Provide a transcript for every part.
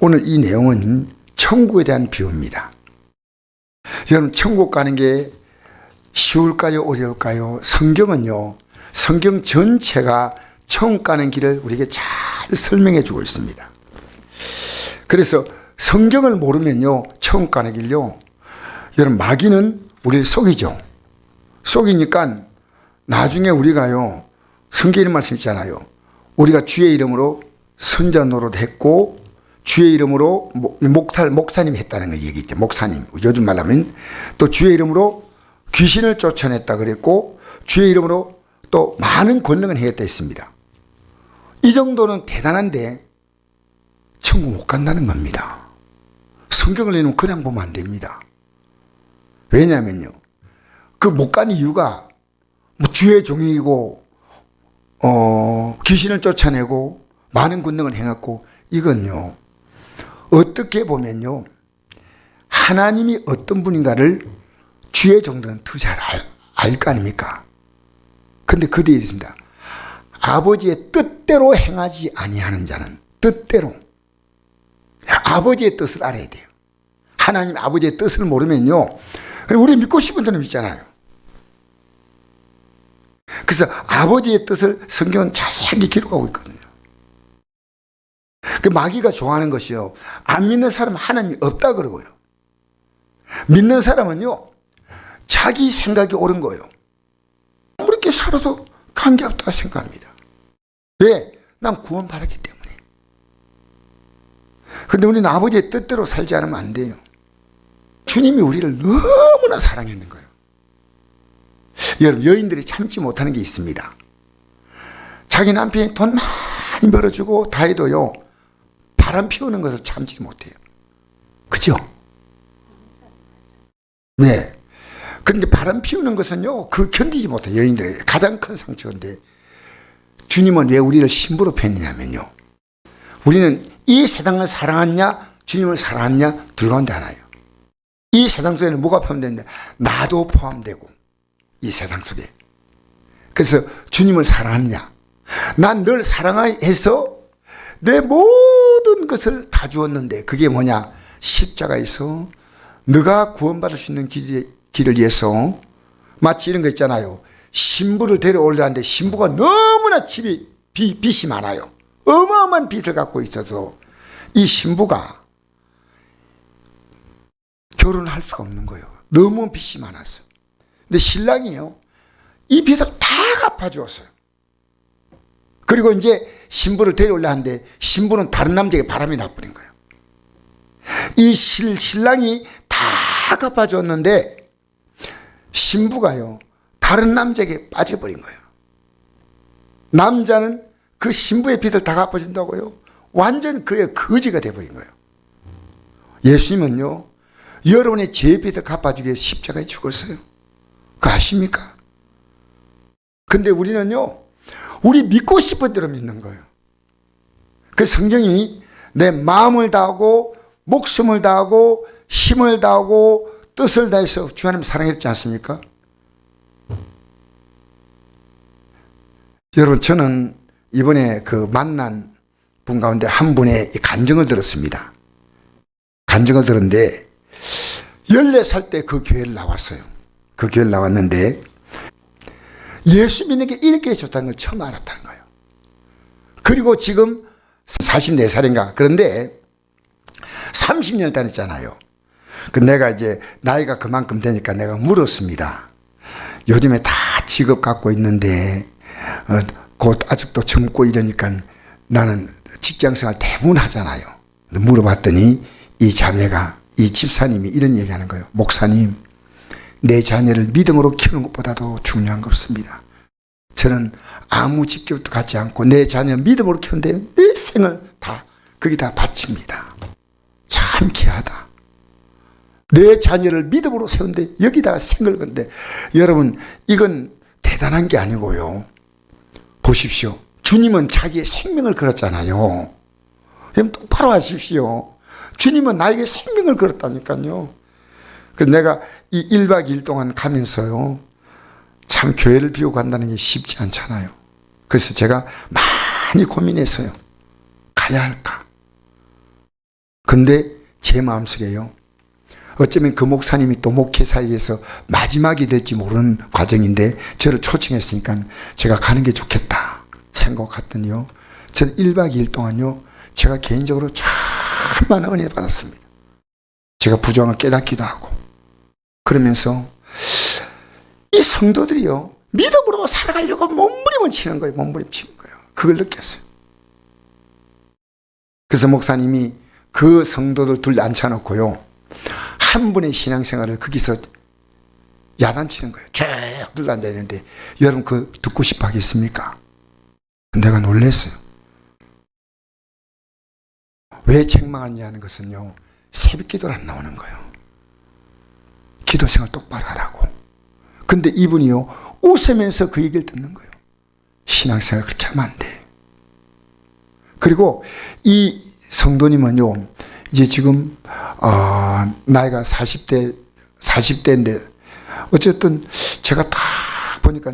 오늘 이 내용은 천국에 대한 비유입니다. 여러분, 천국 가는 게 쉬울까요? 어려울까요? 성경은요, 성경 전체가 천국 가는 길을 우리에게 잘 설명해 주고 있습니다. 그래서 성경을 모르면요, 천국 가는 길요, 여러분, 마귀는 우리를 속이죠. 속이니까 나중에 우리가요, 성경의 말씀 있잖아요. 우리가 주의 이름으로 선자 노릇했고 주의 이름으로 목사님이 했다는 거 얘기했죠. 목사님, 요즘 말하면 또 주의 이름으로 귀신을 쫓아냈다 그랬고 주의 이름으로 또 많은 권능을 행했다 했습니다. 이 정도는 대단한데 천국 못 간다는 겁니다. 성경을 읽으면 그냥 보면 안 됩니다. 왜냐하면요, 그 못 가는 이유가 뭐 주의 종이고 귀신을 쫓아내고 많은 권능을 행했고, 이건요, 어떻게 보면요, 하나님이 어떤 분인가를 주의 종들은 더 잘 알 거 아닙니까? 근데 그 뒤에 있습니다. 아버지의 뜻대로 행하지 아니하는 자는, 뜻대로 아버지의 뜻을 알아야 돼요. 하나님 아버지의 뜻을 모르면요, 우리 믿고 싶은 대로 믿잖아요. 그래서 아버지의 뜻을 성경은 자세하게 기록하고 있거든요. 그 마귀가 좋아하는 것이요, 안 믿는 사람은 하나님이 없다 그러고요, 믿는 사람은요 자기 생각이 옳은 거예요. 그렇게 살아도 관계없다고 생각합니다. 왜? 난 구원받았기 때문에. 근데 우리는 아버지의 뜻대로 살지 않으면 안 돼요. 주님이 우리를 너무나 사랑했는 거예요. 여러분, 여인들이 참지 못하는 게 있습니다. 자기 남편이 돈 많이 벌어주고 다 해도요, 바람 피우는 것을 참지 못해요. 그죠? 네. 그런데 바람 피우는 것은요, 그 견디지 못해요. 여인들의 가장 큰 상처인데, 주님은 왜 우리를 신부로 폈느냐면요, 우리는 이 세상을 사랑하냐 주님을 사랑하냐 둘 가운데 하나예요. 이 세상 속에는 뭐가 포함되는데? 나도 포함되고, 이 세상 속에. 그래서 주님을 사랑하느냐, 난 널 사랑해서 내 모든 것을 다 주었는데, 그게 뭐냐? 십자가에서 너가 구원받을 수 있는 길을 위해서, 마치 이런 거 있잖아요. 신부를 데려오려는데 신부가 너무나 빚이 많아요. 어마어마한 빚을 갖고 있어서 이 신부가 결혼을 할 수가 없는 거예요. 너무 빚이 많았어. 근데 신랑이요, 이 빚을 다 갚아주었어요. 그리고 이제 신부를 데려오려 하는데 신부는 다른 남자에게 바람이 나버린 거예요. 이 신랑이 다 갚아줬는데 신부가요, 다른 남자에게 빠져버린 거예요. 남자는 그 신부의 빚을 다 갚아준다고요, 완전 그의 거지가 돼버린 거예요. 예수님은요, 여러분의 죄의 빚을 갚아주기 위해 십자가에 죽었어요. 그거 아십니까? 근데 우리는요, 우리 믿고 싶은 대로 믿는 거예요. 그 성경이 내 마음을 다하고 목숨을 다하고 힘을 다하고 뜻을 다해서 주 하나님 사랑했지 않습니까? 여러분, 저는 이번에 그 만난 분 가운데 한 분의 간증을 들었습니다. 간증을 들었는데 14살 때 그 교회를 나왔어요. 그 교회를 나왔는데 예수 믿는 게 이렇게 좋다는 걸 처음 알았다는 거예요. 그리고 지금 44살인가 그런데 30년 다녔잖아요. 그 내가 이제 나이가 그만큼 되니까 내가 물었습니다. 요즘에 다 직업 갖고 있는데 곧 아직도 젊고 이러니까 나는 직장생활 대부분 하잖아요. 물어봤더니 이 자매가, 이 집사님이 이런 얘기하는 거예요. 목사님, 내 자녀를 믿음으로 키우는 것보다도 중요한 거 없습니다. 저는 아무 직급도 갖지 않고 내 자녀 믿음으로 키우는데 내 생을 다 거기다 바칩니다. 참 귀하다. 내 자녀를 믿음으로 세운데 여기다가 생을 건데, 여러분, 이건 대단한 게 아니고요, 보십시오. 주님은 자기의 생명을 걸었잖아요. 그럼 똑바로 하십시오. 주님은 나에게 생명을 걸었다니까요. 그래서 내가 이 1박 2일 동안 가면서요, 참 교회를 비우고 간다는 게 쉽지 않잖아요. 그래서 제가 많이 고민했어요. 가야 할까? 근데 제 마음속에요. 어쩌면 그 목사님이 또 목회 사이에서 마지막이 될지 모르는 과정인데 저를 초청했으니까 제가 가는 게 좋겠다 생각했더니요. 저는 1박 2일 동안요. 제가 개인적으로 참 많은 은혜 받았습니다. 제가 부정을 깨닫기도 하고 그러면서 이 성도들이요. 믿음으로 살아가려고 몸부림을 치는 거예요. 몸부림치는 거예요. 그걸 느꼈어요. 그래서 목사님이 그 성도들 둘 앉혀놓고요. 한 분의 신앙생활을 거기서 야단치는 거예요. 쭉 둘러앉아 있는데 여러분 그거 듣고 싶어 하겠습니까? 내가 놀랐어요. 왜 책망하느냐는 것은요. 새벽 기도를 안 나오는 거예요. 기도 생활 똑바로 하라고. 근데 이분이요. 웃으면서 그 얘기를 듣는 거예요. 신앙생활 그렇게 하면 안 돼. 그리고 이 성도님은요. 이제 지금 나이가 40대인데 어쨌든 제가 다 보니까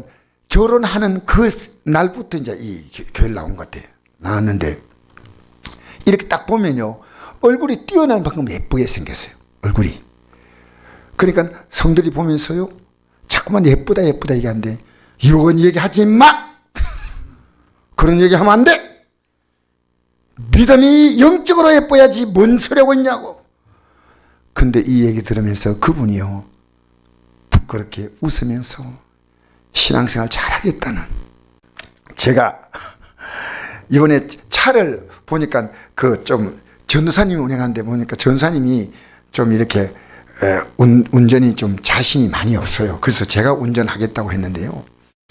결혼하는 그 날부터 이제 이 교회를 나온 것 같아요. 나왔는데 이렇게 딱 보면요. 얼굴이 뛰어난 만큼 예쁘게 생겼어요. 얼굴이. 그러니까 성들이 보면서요. 자꾸만 예쁘다 얘기하는데 유언 얘기하지 마! 그런 얘기하면 안 돼! 믿음이 영적으로 예뻐야지 뭔 소리 하고 있냐고. 근데 이 얘기 들으면서 그분이요. 그렇게 웃으면서 신앙생활 잘하겠다는. 제가 이번에 차를 보니까 그 좀 전도사님이 운행하는데 보니까 전도사님이 좀 이렇게 운전이 좀 자신이 많이 없어요. 그래서 제가 운전하겠다고 했는데요.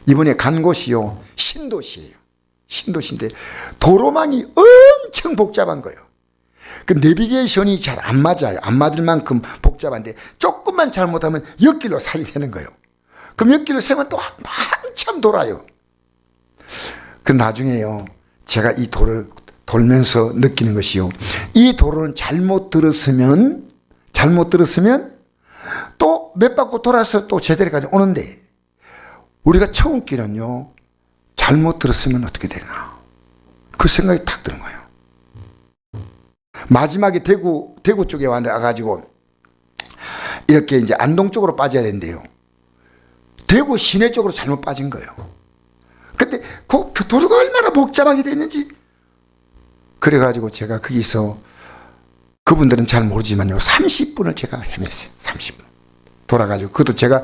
이번에 간 곳이요. 신도시예요. 신도시인데 도로망이 엄청 복잡한 거예요. 그 내비게이션이 잘 안 맞아요. 안 맞을 만큼 복잡한데 조금만 잘못하면 옆길로 살게 되는 거예요. 그럼 옆길로 세면 또 한참 돌아요. 그 나중에요. 제가 이 도를 돌면서 느끼는 것이요. 이 도로는 잘못 들었으면 또 몇 바퀴 돌아서 또 제대로까지 오는데 우리가 처음 길은요. 잘못 들었으면 어떻게 되나. 그 생각이 탁 드는 거예요. 마지막에 대구 쪽에 와가지고 이렇게 이제 안동 쪽으로 빠져야 된대요. 대구 시내 쪽으로 잘못 빠진 거예요. 근데 그 도로가 얼마나 복잡하게 됐는지. 그래가지고 제가 거기서 그분들은 잘 모르지만요. 30분을 제가 헤맸어요. 30분. 돌아가지고. 그것도 제가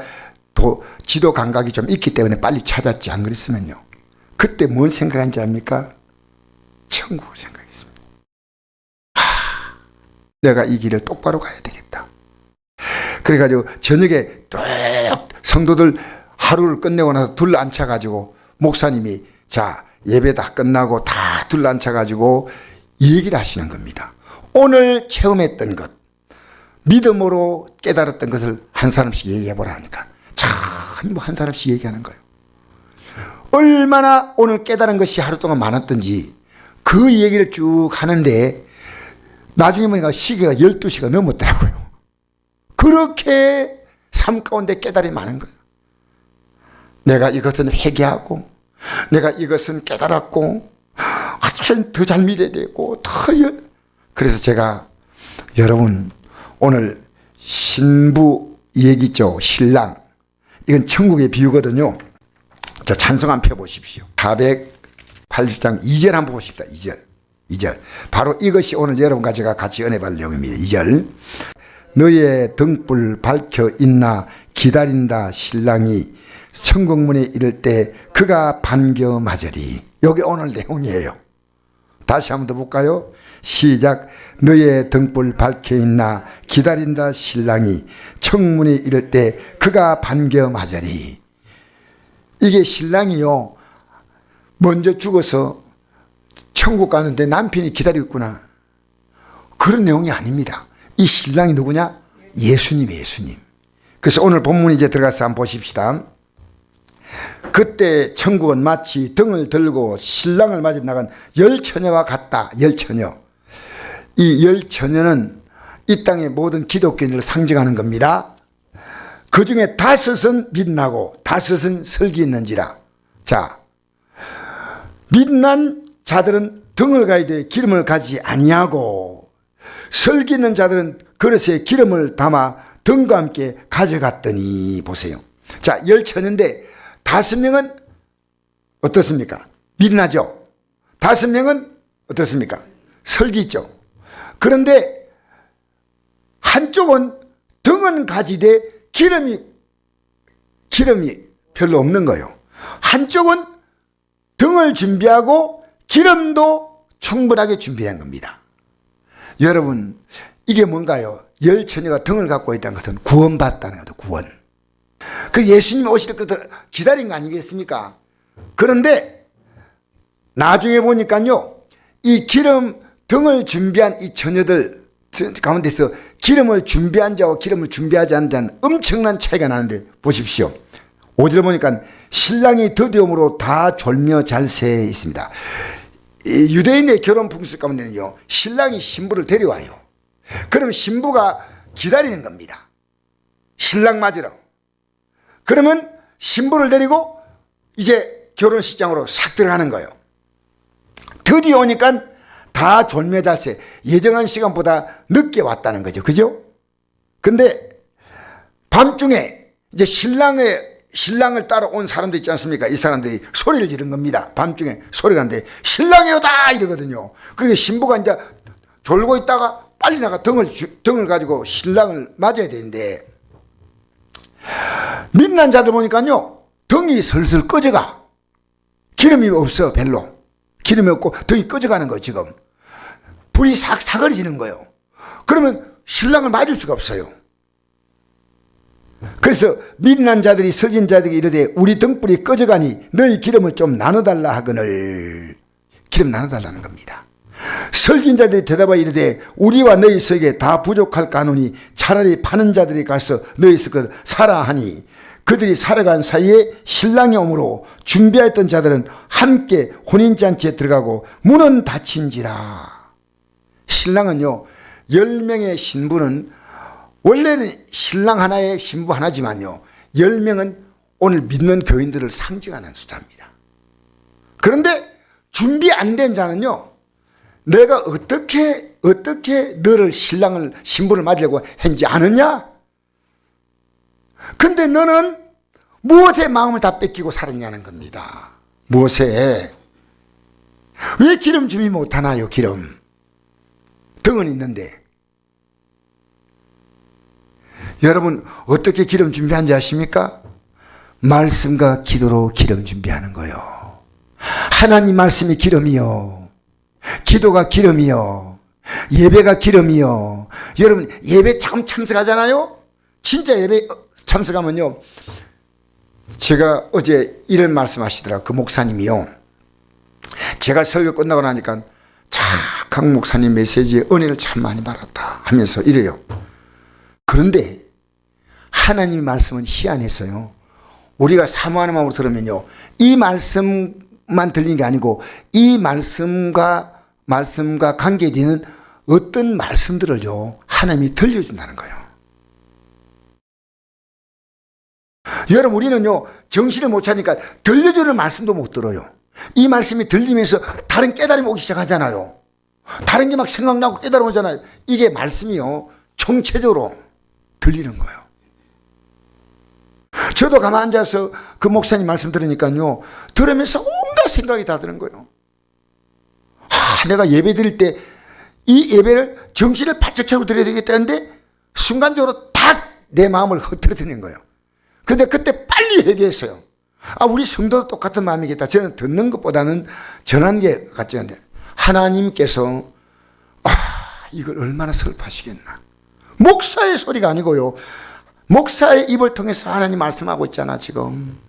지도 감각이 좀 있기 때문에 빨리 찾았지. 안 그랬으면요. 그때 뭘 생각한지 압니까? 천국을 생각했습니다. 내가 이 길을 똑바로 가야 되겠다. 그래가지고 저녁에 뚝 성도들 하루를 끝내고 나서 둘러앉혀가지고 목사님이 자 예배 다 끝나고 다 둘러앉혀가지고 이 얘기를 하시는 겁니다. 오늘 체험했던 것, 믿음으로 깨달았던 것을 한 사람씩 얘기해보라 하니까 전부 한 사람씩 얘기하는 거예요. 얼마나 오늘 깨달은 것이 하루 동안 많았던지 그 얘기를 쭉 하는데 나중에 보니까 시계가 12시가 넘었더라고요. 그렇게 삶 가운데 깨달음이 많은 거예요. 내가 이것은 회개하고 내가 이것은 깨달았고 더 잘 믿어야 되고 그래서 제가 여러분 오늘 신부 얘기죠. 신랑 이건 천국의 비유거든요. 자, 찬송 한번 펴보십시오. 480장 2절 한번 보십시다. 2절. 바로 이것이 오늘 여러분과 제가 같이 은혜 받을 내용입니다. 2절. 너의 등불 밝혀 있나 기다린다 신랑이 천국문에 이를 때 그가 반겨 맞으리. 여기 오늘 내용이에요. 다시 한번 더 볼까요? 시작. 너의 등불 밝혀 있나 기다린다 신랑이 천국문에 이를 때 그가 반겨 맞으리. 이게 신랑이요. 먼저 죽어서 천국 가는데 남편이 기다리고 있구나. 그런 내용이 아닙니다. 이 신랑이 누구냐? 예수님. 그래서 오늘 본문 이제 들어가서 한번 보십시다. 그때 천국은 마치 등을 들고 신랑을 맞아 나간 열처녀와 같다. 열처녀. 이 열처녀는 이 땅의 모든 기독교인들을 상징하는 겁니다. 그 중에 5은 빛나고 5은 설기 있는지라. 자, 빛난 자들은 등을 가야 돼 기름을 가지 아니하고 슬기는 자들은 그릇에 기름을 담아 등과 함께 가져갔더니 보세요. 자, 10처녀인데 5명은 어떻습니까? 미련하죠. 5명은 어떻습니까? 슬기죠. 그런데 한쪽은 등은 가지되 기름이 별로 없는 거예요. 한쪽은 등을 준비하고 기름도 충분하게 준비한 겁니다. 여러분, 이게 뭔가요? 10처녀가 등을 갖고 있다는 것은 구원받다는 거죠. 구원. 그 예수님 오실 것을 기다린 거 아니겠습니까? 그런데 나중에 보니까요, 이 기름 등을 준비한 이 처녀들 가운데서 기름을 준비한 자와 기름을 준비하지 않은 자는 엄청난 차이가 나는데 보십시오. 5절 보니까 신랑이 더디움으로 다 졸며 잘세 있습니다. 이 유대인의 결혼 풍습 가운데는요, 신랑이 신부를 데려와요. 그럼 신부가 기다리는 겁니다. 신랑 맞으러. 그러면 신부를 데리고 이제 결혼식장으로 싹 들어가는 거예요. 드디어 오니까 다 졸며 잘세, 예정한 시간보다 늦게 왔다는 거죠. 그죠? 근데 밤중에 이제 신랑을 따라온 사람들 있지 않습니까? 이 사람들이 소리를 지른 겁니다. 밤중에 소리가 나는데 신랑이 오다 이러거든요. 그러니까 신부가 이제 졸고 있다가 빨리 나가 등을 가지고 신랑을 맞아야 되는데, 민난 자들 보니까요, 등이 슬슬 꺼져가. 기름이 없어. 별로 기름이 없고 등이 꺼져가는 거예요. 지금 불이 싹 사그러지는 거예요. 그러면 신랑을 맞을 수가 없어요. 그래서 민난 자들이 석인 자들이 이르되 우리 등불이 꺼져가니 너희 기름을 좀 나눠달라 하거늘. 기름 나눠달라는 겁니다. 설긴 자들이 대답하여 이르되 우리와 너희 석에 다 부족할까 하노니 차라리 파는 자들이 가서 너희 석을 사라 하니, 그들이 살아간 사이에 신랑이 오므로 준비했던 자들은 함께 혼인잔치에 들어가고 문은 닫힌지라. 신랑은요, 10명의 신부는 원래는 신랑 하나에 신부 하나지만요, 10명은 오늘 믿는 교인들을 상징하는 숫자입니다. 그런데 준비 안 된 자는요, 내가 어떻게 너를 신부를 맞으려고 했는지 아느냐? 근데 너는 무엇에 마음을 다 뺏기고 살았냐는 겁니다. 무엇에? 왜 기름 준비 못하나요? 기름 등은 있는데. 여러분, 어떻게 기름 준비한지 아십니까? 말씀과 기도로 기름 준비하는 거요. 하나님 말씀이 기름이요, 기도가 기름이요, 예배가 기름이요. 여러분, 예배 참석하잖아요. 진짜 예배 참석하면요, 제가 어제 이런 말씀하시더라고요. 그 목사님이요, 제가 설교 끝나고 나니까 강 목사님 메시지에 은혜를 참 많이 받았다 하면서 이래요. 그런데 하나님의 말씀은 희한해서요, 우리가 사모하는 마음으로 들으면요, 이 말씀만 들리는 게 아니고 이 말씀과 관계되는 어떤 말씀들을요, 하나님이 들려준다는 거예요. 여러분, 우리는요, 정신을 못 차니까 들려주는 말씀도 못 들어요. 이 말씀이 들리면서 다른 깨달음이 오기 시작하잖아요. 다른 게 막 생각나고 깨달아오잖아요. 이게 말씀이요, 총체적으로 들리는 거예요. 저도 가만 앉아서 그 목사님 말씀 들으니까요, 들으면서 온갖 생각이 다 드는 거예요. 내가 예배 드릴 때 이 예배를 정신을 바짝 차고 드려야 되겠다는데 순간적으로 딱 내 마음을 흐트러뜨리는 거예요. 근데 그때 빨리 회개했어요. 우리 성도도 똑같은 마음이겠다. 저는 듣는 것보다는 전하는 게 같지 않은데, 하나님께서 이걸 얼마나 슬퍼하시겠나. 목사의 소리가 아니고요, 목사의 입을 통해서 하나님 말씀하고 있잖아 지금.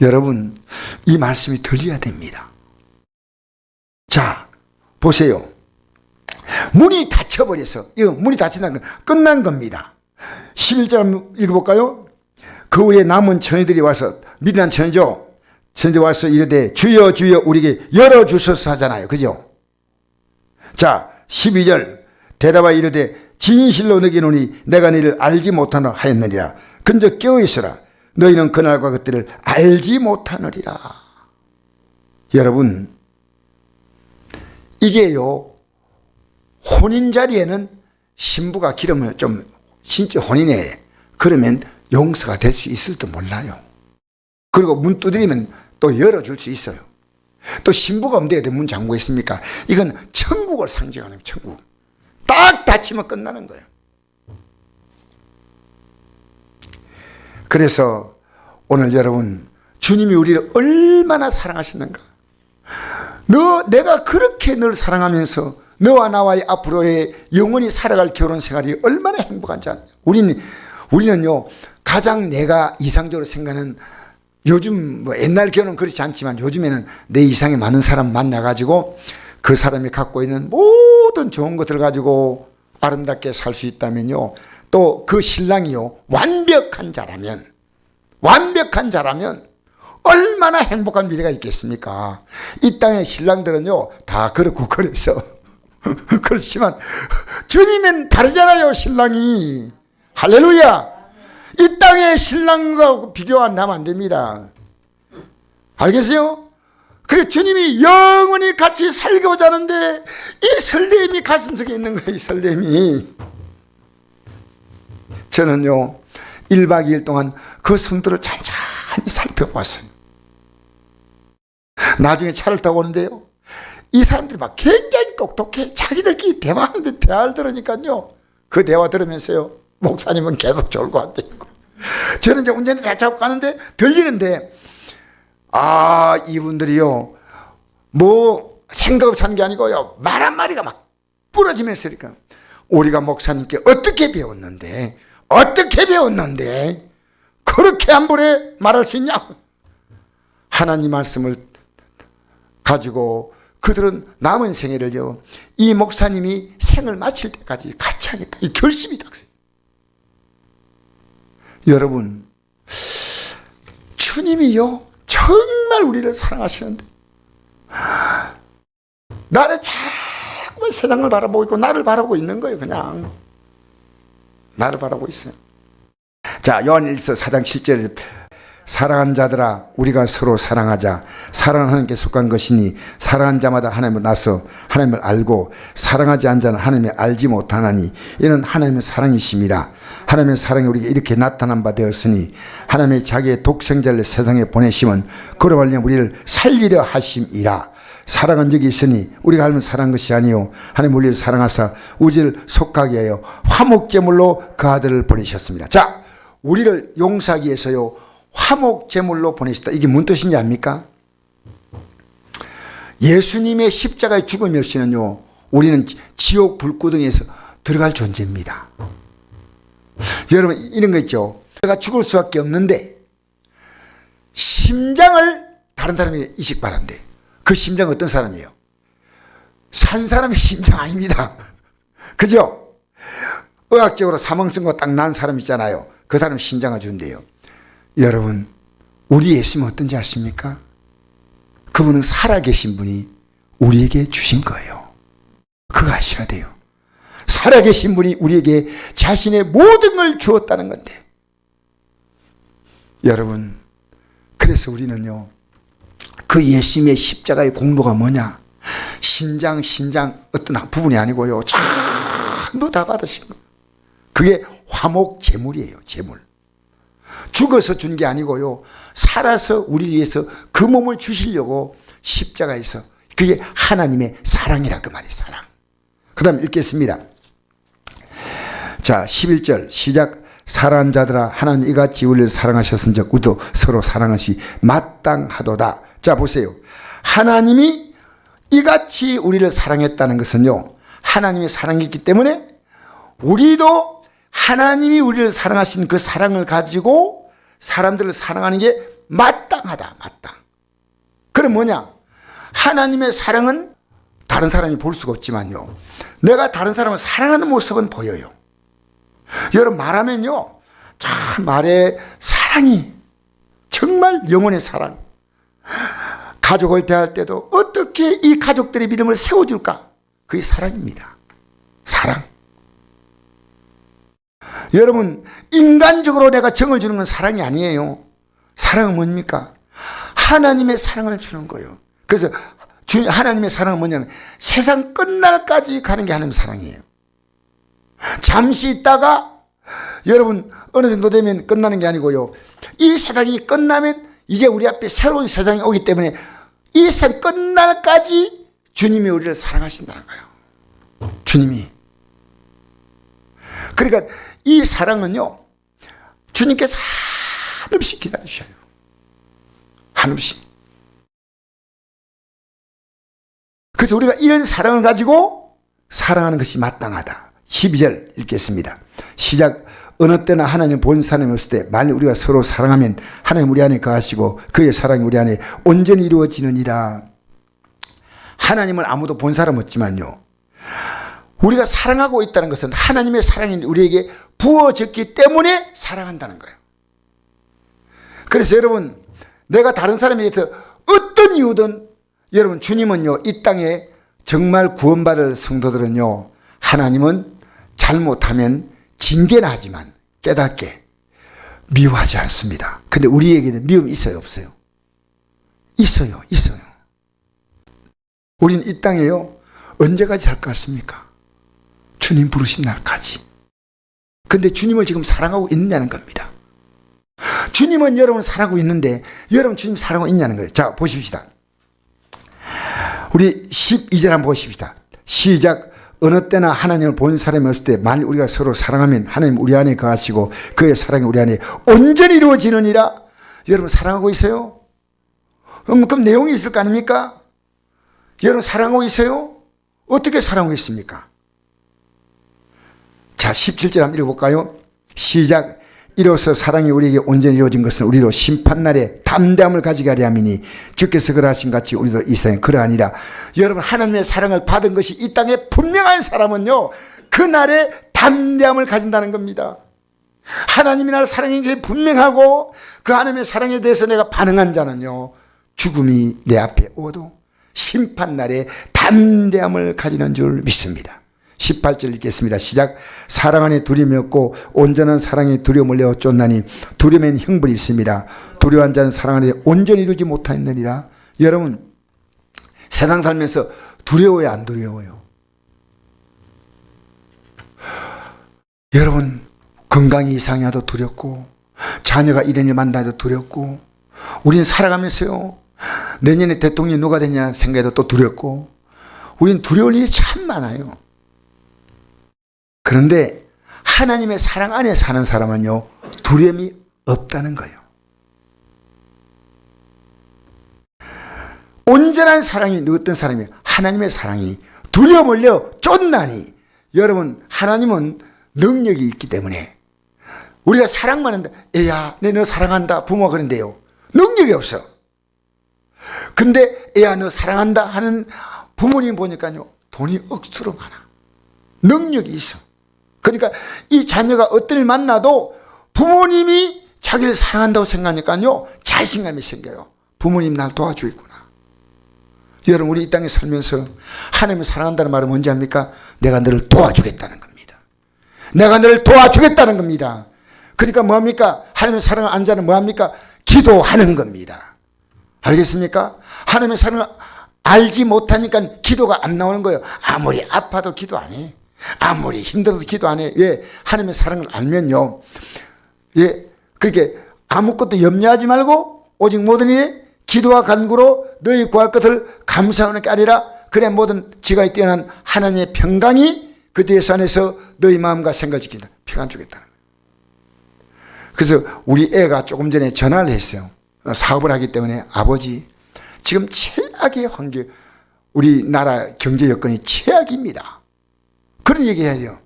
여러분, 이 말씀이 들려야 됩니다. 자, 보세요. 문이 닫혀버려서, 이거 문이 닫힌다는 건 끝난 겁니다. 11절 읽어볼까요? 그 후에 남은 처녀들이 와서, 미련한 처녀죠, 처녀들이 와서 이르되 주여 주여 우리에게 열어주소서 하잖아요. 그죠? 자, 12절 대답하여 이르되 진실로 너희노니 내가 너희를 알지 못하노 하였느니라. 근저 깨어있으라. 너희는 그날과 그때를 알지 못하느리라. 여러분, 이게요, 혼인 자리에는 신부가 기름을 좀 진짜 혼인해. 그러면 용서가 될 수 있을지도 몰라요. 그리고 문 두드리면 또 열어줄 수 있어요. 또 신부가 없는데 문 잠그고 있습니까? 이건 천국을 상징하는 거예요. 천국. 딱 닫히면 끝나는 거예요. 그래서 오늘 여러분, 주님이 우리를 얼마나 사랑하시는가. 내가 그렇게 널 사랑하면서 너와 나와의 앞으로의 영원히 살아갈 결혼 생활이 얼마나 행복한지 알아요. 우리는요, 가장 내가 이상적으로 생각하는, 요즘 뭐 옛날 결혼은 그렇지 않지만 요즘에는 내 이상에 많은 사람 만나가지고 그 사람이 갖고 있는 모든 좋은 것들을 가지고 아름답게 살 수 있다면요, 또 그 신랑이요 완벽한 자라면 얼마나 행복한 미래가 있겠습니까? 이 땅의 신랑들은요 다 그렇고 그래서 그렇지만 주님은 다르잖아요. 신랑이. 할렐루야. 이 땅의 신랑과 비교한다면 안 됩니다. 알겠어요? 그래, 주님이 영원히 같이 살고자 하는데 이 설렘이 가슴속에 있는 거예요. 이 설렘이. 저는요 1박 2일 동안 그 성도를 찬찬히 살펴봤어요. 나중에 차를 타고 오는데요, 이 사람들이 막 굉장히 똑똑해. 자기들끼리 대화하는데 대화를 들으니까요, 그 대화 들으면서요 목사님은 계속 졸고 앉아있고, 저는 이제 운전을 잘 잡고 가는데 들리는데, 이분들이요 뭐 생각 없이 하는 게 아니고요, 말 한마디가 막 부러지면서, 그러니까 우리가 목사님께 어떻게 배웠는데 그렇게 한 번에 말할 수 있냐. 하나님 말씀을 가지고 그들은 남은 생애를요 이 목사님이 생을 마칠 때까지 같이 하겠다, 이 결심이 딱. 여러분, 주님이요 정말 우리를 사랑하시는데 나를 자꾸만 세상을 바라보고 있고 나를 바라보고 있는 거예요. 그냥 나를 바라보고 있어요. 자, 요한일서 4장 7절에 사랑한 자들아 우리가 서로 사랑하자. 사랑은 하나님께 속한 것이니 사랑한 자마다 하나님을 나서 하나님을 알고 사랑하지 않은 자는 하나님을 알지 못하나니 이는 하나님의 사랑이심이라. 하나님의 사랑이 우리에게 이렇게 나타난 바 되었으니 하나님의 자기의 독생자를 세상에 보내심은 그로 말미암아 우리를 살리려 하심이라. 사랑은 적이 있으니 우리가 알면 사랑한 것이 아니요 하나님 우리를 사랑하사 우리를 속하게 하여 화목제물로 그 아들을 보내셨습니다. 자, 우리를 용서하기 위해서요 화목제물로 보내셨다. 이게 무슨 뜻인지 압니까? 예수님의 십자가의 죽음이 없이는요 우리는 지옥 불구덩이에서 들어갈 존재입니다. 여러분, 이런 거 있죠. 내가 죽을 수밖에 없는데 심장을 다른 사람이 이식받았는데 그 심장은 어떤 사람이에요? 산 사람의 심장 아닙니다. 그죠? 의학적으로 사망선고 딱 난 사람 있잖아요. 그 사람 심장을 준대요. 여러분, 우리 예수님은 어떤지 아십니까? 그분은 살아계신 분이 우리에게 주신 거예요. 그거 아셔야 돼요. 살아계신 분이 우리에게 자신의 모든 걸 주었다는 건데, 여러분, 그래서 우리는요 그 예수님의 십자가의 공로가 뭐냐? 신장 어떤 부분이 아니고요 전부 다 받으신 거예요. 그게 화목 제물이에요. 제물. 죽어서 준 게 아니고요 살아서 우리 위해서 그 몸을 주시려고 십자가에서, 그게 하나님의 사랑이라 그 말이에요. 사랑. 그 다음 읽겠습니다. 자, 11절 시작. 사랑하는 자들아 하나님 이같이 우리를 사랑하셨은즉 우리도 서로 사랑하시 마땅하도다. 자, 보세요. 하나님이 이같이 우리를 사랑했다는 것은요 하나님의 사랑이기 때문에 우리도 하나님이 우리를 사랑하신 그 사랑을 가지고 사람들을 사랑하는 게 마땅하다. 마땅. 그럼 뭐냐? 하나님의 사랑은 다른 사람이 볼 수가 없지만요 내가 다른 사람을 사랑하는 모습은 보여요. 여러분, 말하면요 참 말에 사랑이 정말 영혼의 사랑. 가족을 대할 때도 어떻게 이 가족들의 믿음을 세워줄까? 그게 사랑입니다. 사랑. 여러분, 인간적으로 내가 정을 주는 건 사랑이 아니에요. 사랑은 뭡니까? 하나님의 사랑을 주는 거예요. 그래서 하나님의 사랑은 뭐냐면 세상 끝날까지 가는 게 하나님의 사랑이에요. 잠시 있다가 여러분 어느 정도 되면 끝나는 게 아니고요. 이 세상이 끝나면 이제 우리 앞에 새로운 세상이 오기 때문에 이 세상 끝날까지 주님이 우리를 사랑하신다는 거예요. 주님이. 그러니까 이 사랑은요, 주님께서 한없이 기다리셔요. 한없이. 그래서 우리가 이런 사랑을 가지고 사랑하는 것이 마땅하다. 12절 읽겠습니다. 시작. 어느 때나 하나님 본 사람이 없을 때 만일 우리가 서로 사랑하면 하나님 우리 안에 거하시고 그의 사랑이 우리 안에 온전히 이루어지느니라. 하나님을 아무도 본 사람 없지만요, 우리가 사랑하고 있다는 것은 하나님의 사랑이 우리에게 부어졌기 때문에 사랑한다는 거예요. 그래서 여러분, 내가 다른 사람에 대해서 어떤 이유든 여러분, 주님은요, 이 땅에 정말 구원받을 성도들은요, 하나님은 잘못하면 징계는 하지만 깨닫게 미워하지 않습니다. 근데 우리에게는 미움이 있어요, 없어요? 있어요, 있어요. 우리는 이 땅에요, 언제까지 살 것 같습니까? 주님 부르신 날까지. 근데 주님을 지금 사랑하고 있느냐는 겁니다. 주님은 여러분을 사랑하고 있는데 여러분 주님 사랑하고 있냐는 거예요. 자, 보십시다. 우리 12절 한번 보십시다. 시작. 어느 때나 하나님을 본 사람이 없을 때 만일 우리가 서로 사랑하면 하나님 우리 안에 거하시고 그의 사랑이 우리 안에 온전히 이루어지느니라. 여러분 사랑하고 있어요? 그럼 내용이 있을 거 아닙니까? 여러분 사랑하고 있어요? 어떻게 사랑하고 있습니까? 자, 17절 한번 읽어볼까요? 시작. 이로써 사랑이 우리에게 온전히 이루어진 것은 우리로 심판날에 담대함을 가지게 하려 함이니 주께서 그러하신 같이 우리도 이 세상에 그러하니라. 여러분, 하나님의 사랑을 받은 것이 이 땅에 분명한 사람은요, 그날에 담대함을 가진다는 겁니다. 하나님이 나를 사랑한 게 분명하고 그 하나님의 사랑에 대해서 내가 반응한 자는요, 죽음이 내 앞에 오도 심판날에 담대함을 가지는 줄 믿습니다. 18절 읽겠습니다. 시작. 사랑 안에 두려움이 없고 온전한 사랑에 두려움을 내어 쫓나니 두려움엔 형벌이 있습니다. 두려워한 자는 사랑 안에 온전히 이루지 못하였느니라. 여러분, 세상 살면서 두려워요, 안 두려워요? 여러분, 건강이 이상해도 두렵고 자녀가 이런 일 만나도 두렵고 우리는 살아가면서요, 내년에 대통령이 누가 되냐 생각해도 또 두렵고 우리는 두려울 일이 참 많아요. 그런데 하나님의 사랑 안에 사는 사람은요, 두려움이 없다는 거예요. 온전한 사랑이 어떤 사람이에요? 하나님의 사랑이 두려움을 내어 쫓나니. 여러분, 하나님은 능력이 있기 때문에 우리가 사랑만 한다. 애야, 내 너 사랑한다. 부모가 그런데요, 능력이 없어. 근데 애야, 너 사랑한다 하는 부모님 보니까요, 돈이 억수로 많아. 능력이 있어. 그러니까 이 자녀가 어떤 일 만나도 부모님이 자기를 사랑한다고 생각하니까요, 자신감이 생겨요. 부모님 날 도와주겠구나. 여러분, 우리 이 땅에 살면서 하나님을 사랑한다는 말은 뭔지 압니까? 내가 너를 도와주겠다는 겁니다. 내가 너를 도와주겠다는 겁니다. 그러니까 뭐합니까? 하나님의 사랑을 아는 자는 뭐합니까? 기도하는 겁니다. 알겠습니까? 하나님의 사랑을 알지 못하니까 기도가 안 나오는 거예요. 아무리 아파도 기도 안 해. 아무리 힘들어도 기도 안 해. 왜? 하나님의 사랑을 알면요, 예, 그렇게 아무것도 염려하지 말고 오직 모든 일에 기도와 간구로 너희 구할 것을 감사하는 게 아니라 그래 모든 지각이 뛰어난 하나님의 평강이 그 뒤에서 안에서 너희 마음과 생각을 지킨다. 평안 주겠다는 거예요. 그래서 우리 애가 조금 전에 전화를 했어요. 사업을 하기 때문에 아버지, 지금 최악의 환경, 우리나라 경제 여건이 최악입니다. 그런 얘기 해야죠.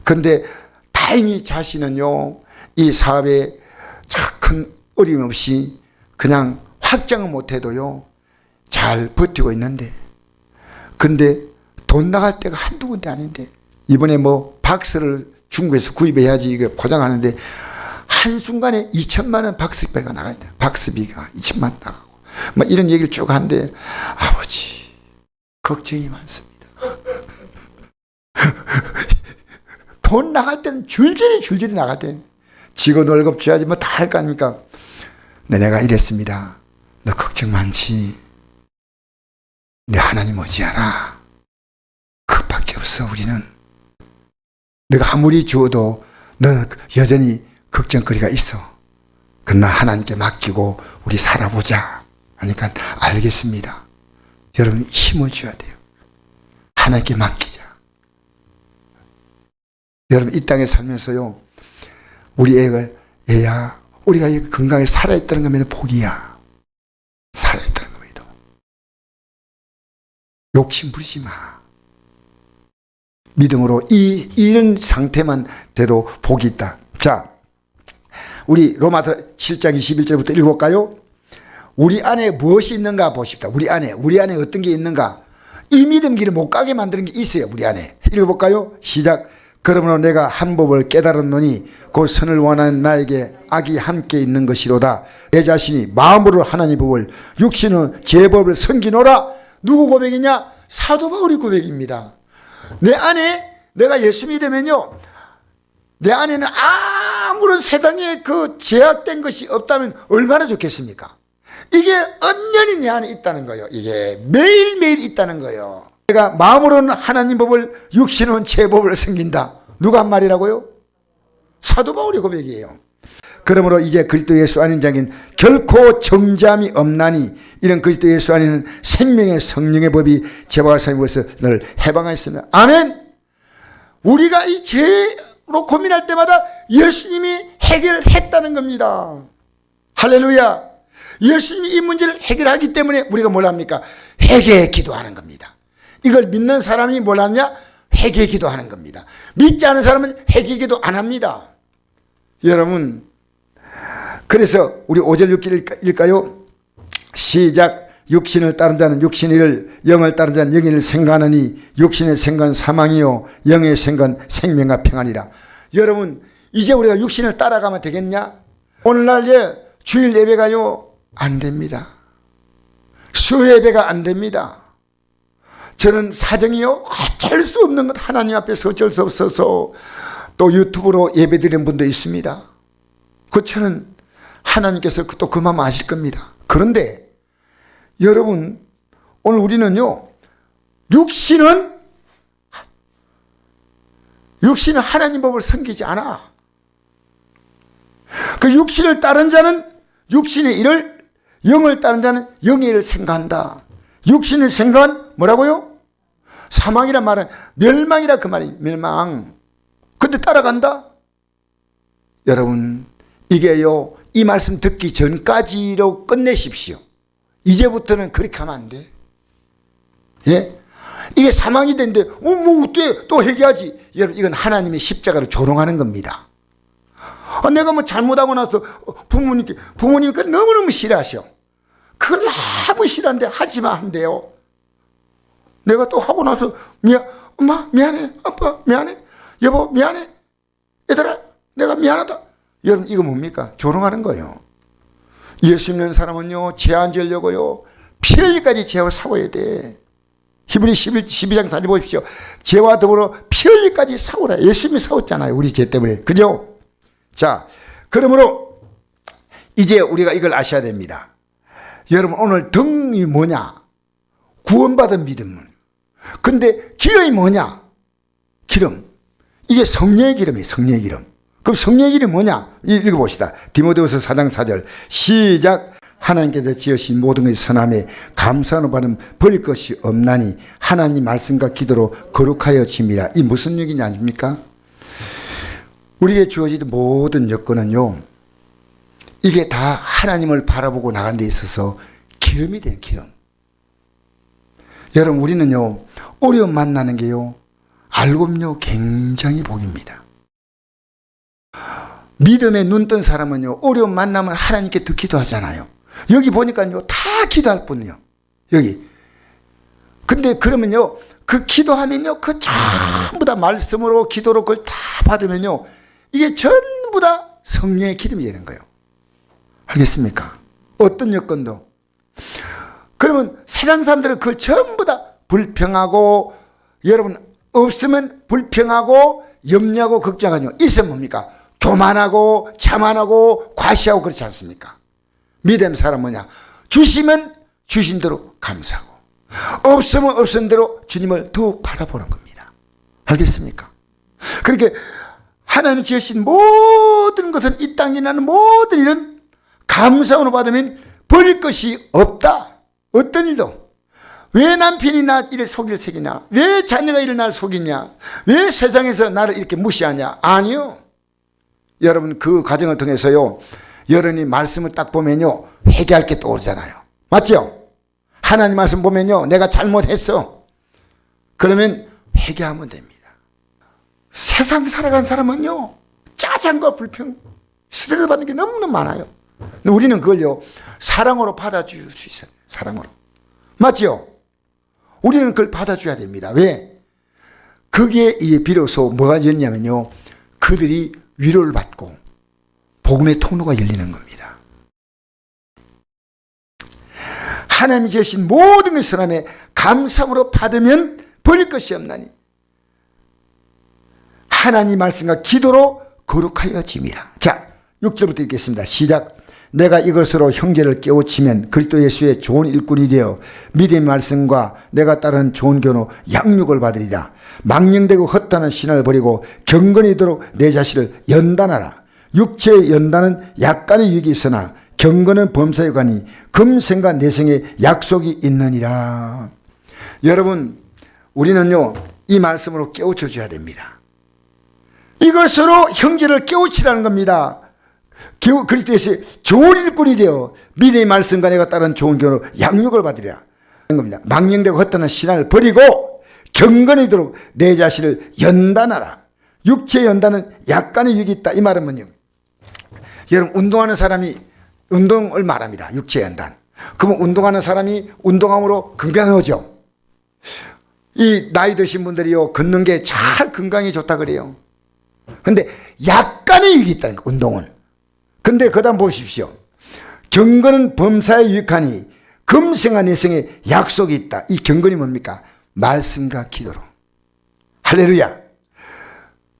근데 다행히 자신은요, 이 사업에 큰 어려움 없이 그냥 확장을 못해도요, 잘 버티고 있는데, 근데 돈 나갈 때가 한두 군데 아닌데, 이번에 뭐 박스를 중국에서 구입해야지 이거 포장하는데, 한순간에 2천만 원 박스비가 나가야 돼. 박스비가 2천만 원 나가고. 막 이런 얘기를 쭉 하는데, 아버지, 걱정이 많습니다. 돈 나갈 때는 줄줄이 나갈 때 직원 월급 줘야지 뭐 다 할 거 아닙니까? 근데 내가 이랬습니다. 너 걱정 많지? 내 하나님 어찌하나? 그것밖에 없어. 우리는 내가 아무리 주어도 너는 여전히 걱정거리가 있어. 그러나 하나님께 맡기고 우리 살아보자 하니까 알겠습니다. 여러분 힘을 줘야 돼요. 하나님께 맡기자. 여러분 이 땅에 살면서요, 우리 애야 우리가 건강하게 살아있다는 것만 복이야. 살아있다는 것만. 욕심 부리지 마. 믿음으로 이런 상태만 돼도 복이 있다. 자, 우리 로마서 7장 21절부터 읽어볼까요? 우리 안에 무엇이 있는가 보십시다. 우리 안에 어떤 게 있는가? 이 믿음 길을 못 가게 만드는 게 있어요. 우리 안에. 읽어볼까요? 시작. 그러므로 내가 한 법을 깨달았노니 곧 선을 원하는 나에게 악이 함께 있는 것이로다. 내 자신이 마음으로 하나님 법을 육신은 제 법을 섬기노라. 누구 고백이냐? 사도 바울의 고백입니다. 내 안에 내가 예수 믿으면요, 내 안에는 아무런 세상에 그 제약된 것이 없다면 얼마나 좋겠습니까? 이게 엄연히 내 안에 있다는 거예요. 이게 매일매일 있다는 거예요. 내가 마음으로는 하나님 법을, 육신은 제 법을 섬긴다. 누가 한 말이라고요? 사도 바울의 고백이에요. 그러므로 이제 그리스도 예수 안인 자에게는 결코 정죄함이 없나니 이런 그리스도 예수 안에는 생명의 성령의 법이 죄와 사함의 것을 해방하였습니다. 아멘. 우리가 이 죄로 고민할 때마다 예수님이 해결했다는 겁니다. 할렐루야. 예수님이 이 문제를 해결하기 때문에 우리가 뭘 합니까? 회개 기도하는 겁니다. 이걸 믿는 사람이 뭘 하냐? 회개 기도하는 겁니다. 믿지 않은 사람은 회개 기도 안 합니다. 여러분, 그래서 우리 5절 6절 읽까요? 시작. 육신을 따른 자는 육신의 일을, 영을 따른 자는 영의 일을 생각하느니 육신의 생각은 사망이요 영의 생각은 생명과 평안이라. 여러분, 이제 우리가 육신을 따라가면 되겠냐? 오늘날 주일 예배가요 안 됩니다. 수요 예배가 안 됩니다. 저는 사정이요 어쩔 수 없는 것, 하나님 앞에서 어쩔 수 없어서 또 유튜브로 예배 드리는 분도 있습니다. 그 저는 하나님께서 또 그 마음 아실 겁니다. 그런데 여러분, 오늘 우리는요, 육신은 하나님 법을 섬기지 않아. 그 육신을 따른 자는 육신의 일을, 영을 따른 자는 영의 일을 생각한다. 육신의 생각은 뭐라고요? 사망이란 말은 멸망이라 그 말이 멸망. 근데 따라간다? 여러분, 이게요, 이 말씀 듣기 전까지로 끝내십시오. 이제부터는 그렇게 하면 안 돼. 예? 이게 사망이 된데, 뭐, 어때? 또 회개하지. 여러분, 이건 하나님의 십자가를 조롱하는 겁니다. 내가 뭐 잘못하고 나서 부모님이 너무너무 싫어하셔. 그걸 너무 싫어하는데 하지마 한대요. 내가 또 하고 나서, 엄마, 미안해. 아빠, 미안해. 여보, 미안해. 얘들아, 내가 미안하다. 여러분, 이거 뭡니까? 조롱하는 거예요. 예수 믿는 사람은요, 죄 안 지으려고요, 피 흘리까지 죄와 싸워야 돼. 히브리 12장 다시 보십시오. 죄와 더불어 피 흘리까지 싸우라. 예수님이 싸웠잖아요. 우리 죄 때문에. 그죠? 자, 그러므로 이제 우리가 이걸 아셔야 됩니다. 여러분, 오늘 등이 뭐냐? 구원받은 믿음을. 근데 기름이 뭐냐? 기름. 이게 성령의 기름이에요. 성령의 기름. 그럼 성령의 기름이 뭐냐? 읽어봅시다. 디모데후서 4장 4절 시작. 하나님께서 지으신 모든 것이 선함에 감사하는 바는 버릴 것이 없나니 하나님 말씀과 기도로 거룩하여 짐이라. 이 무슨 얘기냐 아십니까? 우리에게 주어진 모든 여건은요, 이게 다 하나님을 바라보고 나가는 데 있어서 기름이 돼요. 기름. 여러분, 우리는요, 어려움 만나는 게요, 알고 보면요 굉장히 복입니다. 믿음에 눈 뜬 사람은요, 어려움 만나면 하나님께 더 기도하잖아요. 여기 보니까요, 다 기도할 뿐이요. 여기. 근데 그러면요, 그 기도하면요, 그 전부 다 말씀으로 기도로 그걸 다 받으면요, 이게 전부 다 성령의 기름이 되는 거예요. 알겠습니까? 어떤 여건도. 그러면 세상 사람들은 그걸 전부 다 불평하고, 여러분, 없으면 불평하고, 염려하고, 걱정하죠. 있으면 뭡니까? 교만하고, 자만하고, 과시하고, 그렇지 않습니까? 믿음 사람 뭐냐? 주시면 주신 대로 감사하고. 없으면 없은 대로 주님을 더욱 바라보는 겁니다. 알겠습니까? 그렇게 하나님이 지으신 모든 것은, 이 땅에 나는 모든 일은 감사함으로 받으면 버릴 것이 없다. 어떤 일도. 왜 남편이 나 이를 속일 새기냐? 왜 자녀가 이를 나를 속이냐? 왜 세상에서 나를 이렇게 무시하냐? 아니요. 여러분, 그 과정을 통해서요, 여러분이 말씀을 딱 보면요, 회개할 게 떠오르잖아요. 맞죠? 하나님 말씀 보면요, 내가 잘못했어. 그러면 회개하면 됩니다. 세상 살아가는 사람은요, 짜증과 불평, 스트레스 받는 게 너무너무 많아요. 근데 우리는 그걸요, 사랑으로 받아줄 수 있어요. 사랑으로. 맞죠? 우리는 그걸 받아줘야 됩니다. 왜? 그게 비로소 뭐가 열리냐면요, 그들이 위로를 받고 복음의 통로가 열리는 겁니다. 하나님이 지으신 모든 것을 하나님의 감사함으로 받으면 버릴 것이 없나니 하나님 말씀과 기도로 거룩하여 짐이라. 자, 6절부터 읽겠습니다. 시작. 내가 이것으로 형제를 깨우치면 그리스도 예수의 좋은 일꾼이 되어 믿음의 말씀과 내가 따른 좋은 교로 양육을 받으리라. 망령되고 헛다는 신을 버리고 경건히 있도록 내 자신을 연단하라. 육체의 연단은 약간의 유익이 있으나 경건은 범사에 관이 금생과 내생의 약속이 있느니라. 여러분, 우리는요, 이 말씀으로 깨우쳐 줘야 됩니다. 이것으로 형제를 깨우치라는 겁니다. 그리스도의 좋은 일꾼이 되어 믿음의 말씀과 내가 따른 좋은 교로 양육을 받으리라 하는 겁니다. 망령되고 헛다는 신을 버리고 경건히 있도록 내 자신을 연단하라. 육체의 연단은 약간의 유익이 있다. 이 말은 뭐냐? 여러분, 운동하는 사람이 운동을 말합니다. 육체의 연단. 그러면 운동하는 사람이 운동함으로 건강해오죠. 이 나이 드신 분들이요, 걷는 게 잘 건강에 좋다 그래요. 근데 약간의 유익이 있다는 거예요, 운동은. 근데 그 다음 보십시오. 경건은 범사에 유익하니 금생과 내생에 약속이 있다. 이 경건이 뭡니까? 말씀과 기도로. 할렐루야.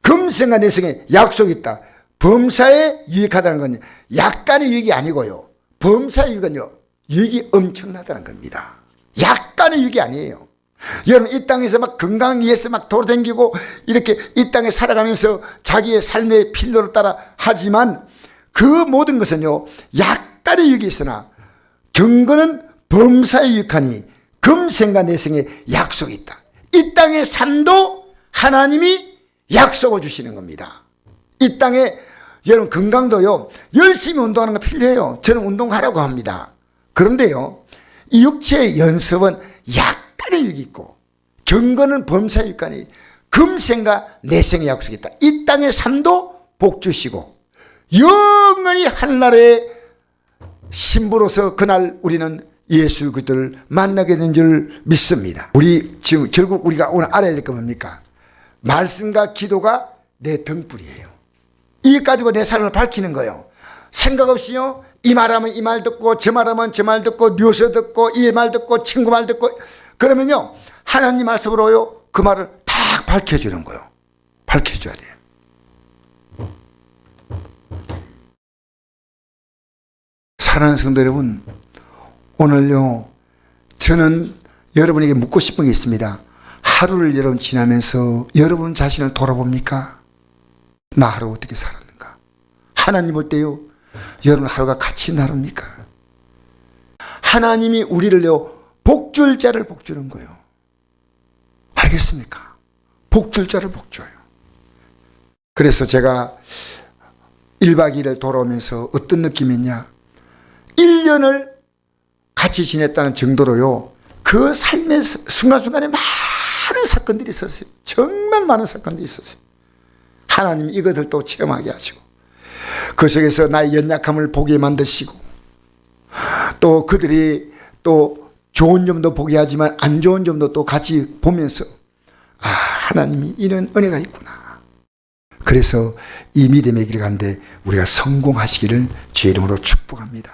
금생과 내생에 약속이 있다. 범사에 유익하다는 건 약간의 유익이 아니고요, 범사의 유익은요, 유익이 엄청나다는 겁니다. 약간의 유익이 아니에요. 여러분, 이 땅에서 막 건강 위해서 막 돌아다니고 이렇게 이 땅에 살아가면서 자기의 삶의 필요를 따라 하지만 그 모든 것은요, 약간의 유익이 있으나 경건은 범사에 유익하니 금생과 내생에 약속이 있다. 이 땅의 삶도 하나님이 약속을 주시는 겁니다. 이 땅에 여러분, 건강도요, 열심히 운동하는 거 필요해요. 저는 운동하라고 합니다. 그런데요, 이 육체의 연습은 약간의 유익이 있고 경건은 범사의 유익하니 금생과 내생의 약속이 있다. 이 땅의 삶도 복 주시고 영원히 하늘나라의 신부로서 그날 우리는 예수 그리스도를 만나게 된 줄 믿습니다. 우리 지금 결국 우리가 오늘 알아야 될 건 뭡니까? 말씀과 기도가 내 등불이에요. 이 가지고 내 삶을 밝히는 거예요. 생각 없이요, 이 말하면 이 말 듣고 저 말하면 저 말 듣고 뉴스 듣고 이 말 듣고 친구 말 듣고 그러면요, 하나님 말씀으로요, 그 말을 딱 밝혀주는 거예요. 밝혀줘야 돼요. 사랑하는 성도 여러분, 오늘요, 저는 여러분에게 묻고 싶은 게 있습니다. 하루를 여러분 지나면서 여러분 자신을 돌아봅니까? 나 하루 어떻게 살았는가? 하나님 볼 때요, 여러분 하루가 갇힌 하루입니까? 하나님이 우리를요, 복줄 자를 복주는 거예요. 알겠습니까? 복줄 자를 복줘요. 그래서 제가 1박 2일을 돌아오면서 어떤 느낌이냐? 1년을 같이 지냈다는 정도로요, 그 삶의 순간순간에 많은 사건들이 있었어요. 정말 많은 사건들이 있었어요. 하나님이 이것을 또 체험하게 하시고 그 속에서 나의 연약함을 보게 만드시고 또 그들이 또 좋은 점도 보게 하지만 안 좋은 점도 또 같이 보면서 아, 하나님이 이런 은혜가 있구나. 그래서 이 믿음의 길 가는데 우리가 성공하시기를 주의 이름으로 축복합니다.